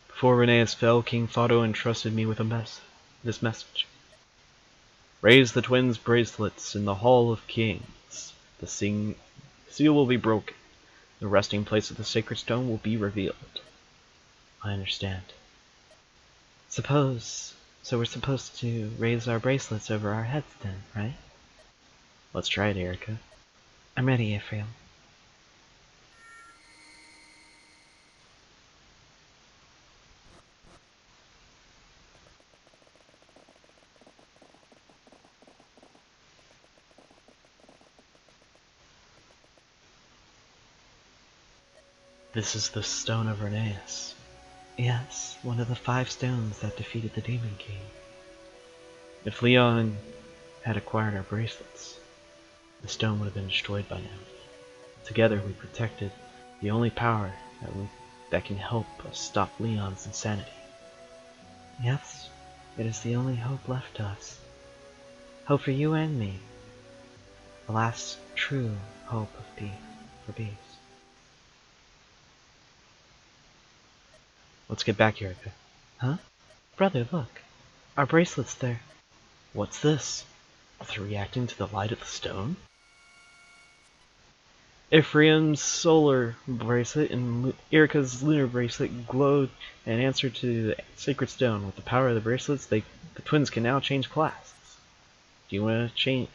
before Renais fell, King Fado entrusted me with this message. Raise the twins' bracelets in the Hall of Kings. The seal will be broken. The resting place of the sacred stone will be revealed. I understand. So we're supposed to raise our bracelets over our heads then, right? Let's try it, Erika. I'm ready, Ephraim. This is the stone of Renais. Yes, one of the 5 stones that defeated the Demon King. If Leon had acquired our bracelets, the stone would have been destroyed by now. Together we protected the only power that can help us stop Leon's insanity. Yes, it is the only hope left to us. Hope for you and me. The last true hope for peace. Let's get back, Erika. Huh? Brother, look. Our bracelet's there. What's this? Are they reacting to the light of the stone? Ephraim's solar bracelet and Erika's lunar bracelet glowed in answer to the sacred stone. With the power of the bracelets, the twins can now change classes. Do you want to change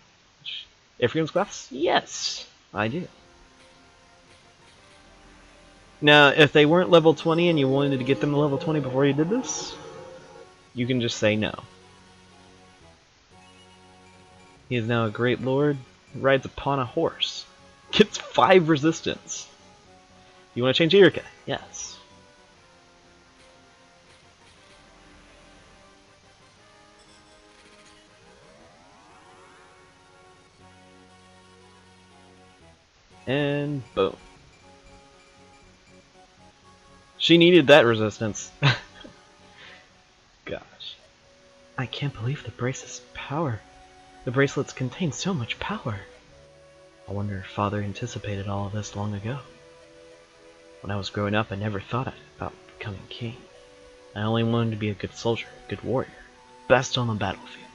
Ephraim's class? Yes, I do. Now, if they weren't level 20 and you wanted to get them to level 20 before you did this, you can just say no. He is now a great lord, rides upon a horse, gets 5 resistance. You want to change Erika? Yes. And boom. She needed that resistance. Gosh. I can't believe the bracelet's power. The bracelets contain so much power. I wonder if Father anticipated all of this long ago. When I was growing up, I never thought about becoming king. I only wanted to be a good soldier, a good warrior, best on the battlefield.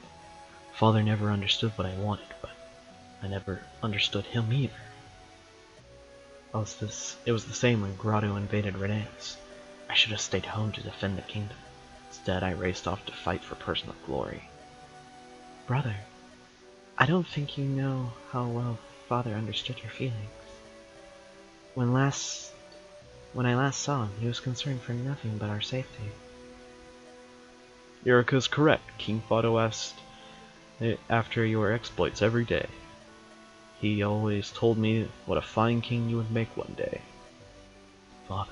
Father never understood what I wanted, but I never understood him either. It was the same when Grotto invaded Renais. I should have stayed home to defend the kingdom. Instead, I raced off to fight for personal glory. Brother, I don't think you know how well Father understood your feelings. When I last saw him, he was concerned for nothing but our safety. Erika's correct. King Fado asked after your exploits every day. He always told me what a fine king you would make one day. Father.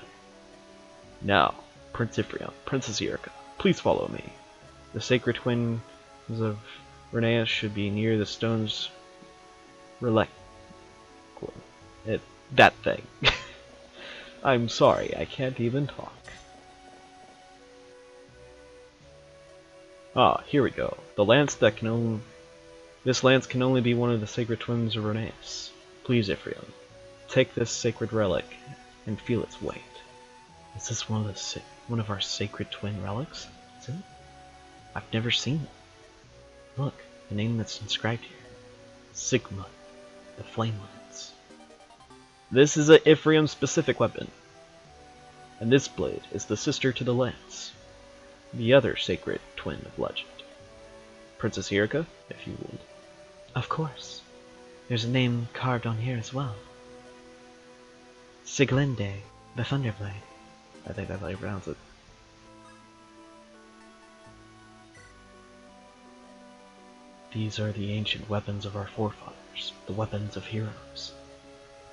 Now, Prince Ephraim, Princess Erika, please follow me. The sacred twins of Renais should be near the stone's relic. That thing. I'm sorry, I can't even talk. Ah, here we go. The lance that can only... This lance can only be one of the sacred twins of Renais. Please, Ephraim, take this sacred relic and feel its weight. Is this one of our sacred twin relics? Is it? I've never seen it. Look, the name that's inscribed here. Sigma, the Flame Lance. This is a Ephraim-specific weapon. And this blade is the sister to the lance. The other sacred twin of legend. Princess Erika, if you would. Of course. There's a name carved on here as well. Siglinde, the Thunderblade. I think that's how you pronounce it. These are the ancient weapons of our forefathers, the weapons of heroes.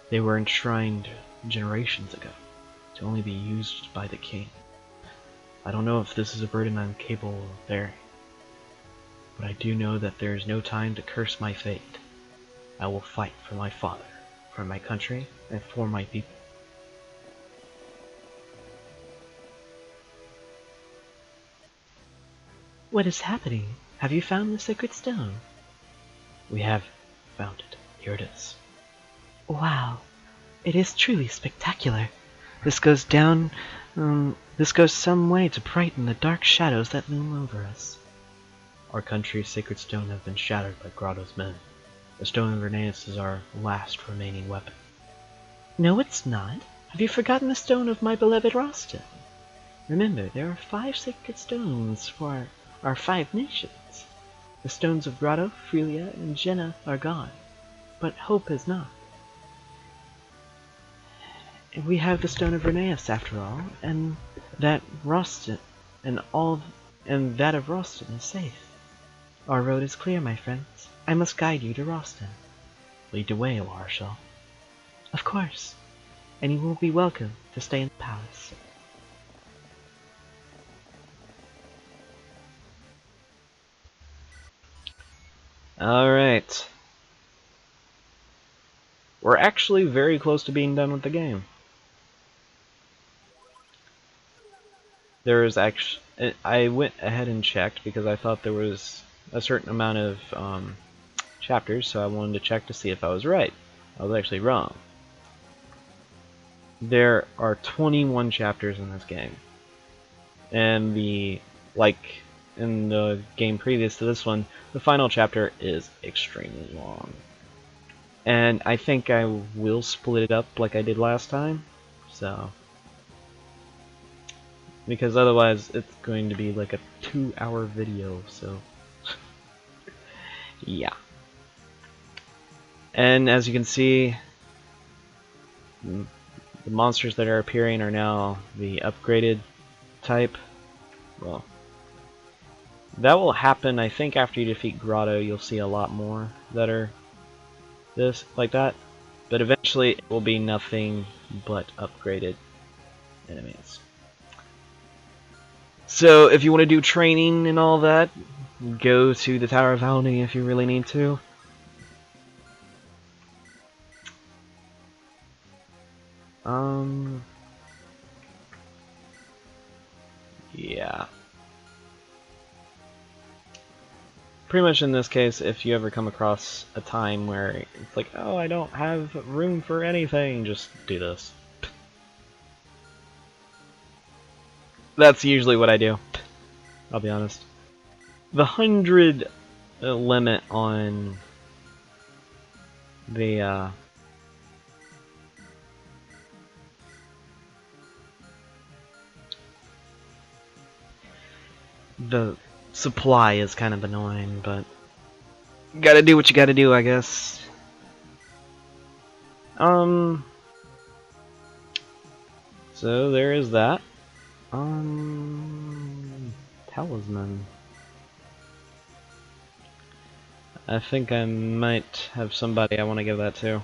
They were enshrined generations ago, to only be used by the king. I don't know if this is a burden I'm capable of bearing, but I do know that there is no time to curse my fate. I will fight for my father, for my country, and for my people. What is happening? Have you found the sacred stone? We have found it. Here it is. Wow, it is truly spectacular. This goes some way to brighten the dark shadows that loom over us. Our country's sacred stone has been shattered by Grotto's men. The stone of Renais is our last remaining weapon. No, it's not. Have you forgotten the stone of my beloved Roston? Remember, there are 5 sacred stones for our 5 nations. The stones of Grotto, Frelia, and Jenna are gone, but hope is not. We have the stone of Renais after all, and that Roston and that of Roston is safe. Our road is clear, my friends. I must guide you to Roston. Lead the way, Marshal. Of course, and you will be welcome to stay in the palace. Alright. We're actually very close to being done with the game. There is actually... I went ahead and checked because I thought there was a certain amount of chapters, so I wanted to check to see if I was right. I was actually wrong. There are 21 chapters in this game. And in the game previous to this one, the final chapter is extremely long. And I think I will split it up like I did last time. So... because otherwise it's going to be like a 2-hour video, so... yeah. And as you can see, the monsters that are appearing are now the upgraded type. Well, that will happen, I think, after you defeat Grotto. You'll see a lot more that are like that. But eventually it will be nothing but upgraded enemies. So if you want to do training and all that, go to the Tower of Howling if you really need to. Yeah. Pretty much in this case, if you ever come across a time where it's like, oh, I don't have room for anything, just do this. That's usually what I do, I'll be honest. The 100 limit on the supply is kind of annoying, but gotta do what you gotta do, I guess. So there is that. Talisman. I think I might have somebody I want to give that to.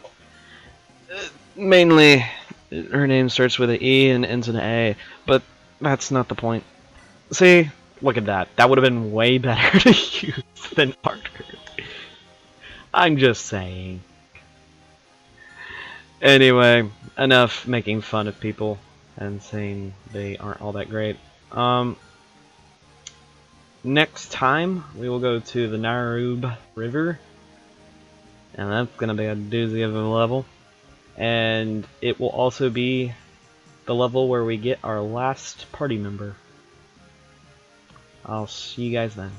Mainly, her name starts with an E and ends in an A, but that's not the point. See? Look at that. That would have been way better to use than Arthur. I'm just saying. Anyway, enough making fun of people and saying they aren't all that great. next time, we will go to the Narub River. And that's going to be a doozy of a level. And it will also be the level where we get our last party member. I'll see you guys then.